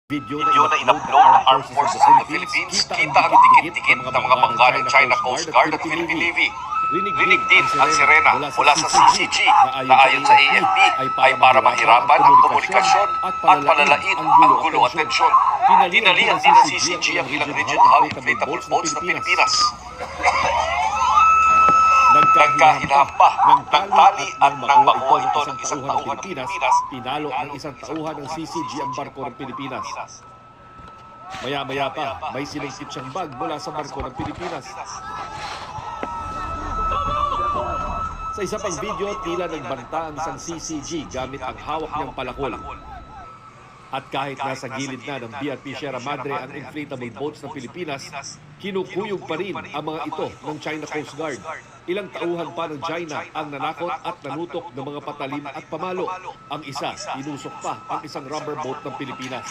Video na in-upload ng Armed Forces of the Philippines, kita ang dikit-dikit ng mga bangga ng China Coast Guard at Philippine Navy. Rinig din ang sirena mula sa CCG na ayon sa AFP ay para mahirapan ang komunikasyon at palalain ang gulo at tensyon. Tinalihan din ng CCG ang ilang Region Hub inflatable boats ng Pilipinas. Nagkahinaan pa ng tali at nang makuha ito ng isang tauhan ng Pilipinas, pinalo ng isang tauhan ng CCG ang barko ng Pilipinas. Maya-maya pa, may sinungkit siyang bag mula sa barko ng Pilipinas. Sa isa pang video, tila nagbanta ang isang CCG gamit ang hawak niyang palakol. At kahit nasa gilid na ng BRP Sierra Madre ang inflatable boats ng Pilipinas, kinukuyog pa rin ang mga ito ng China Coast Guard. Ilang tauhan pa ng China ang nanakot at nanutok ng mga patalim at pamalo. Ang isa, tinusok pa ang isang rubber boat ng Pilipinas.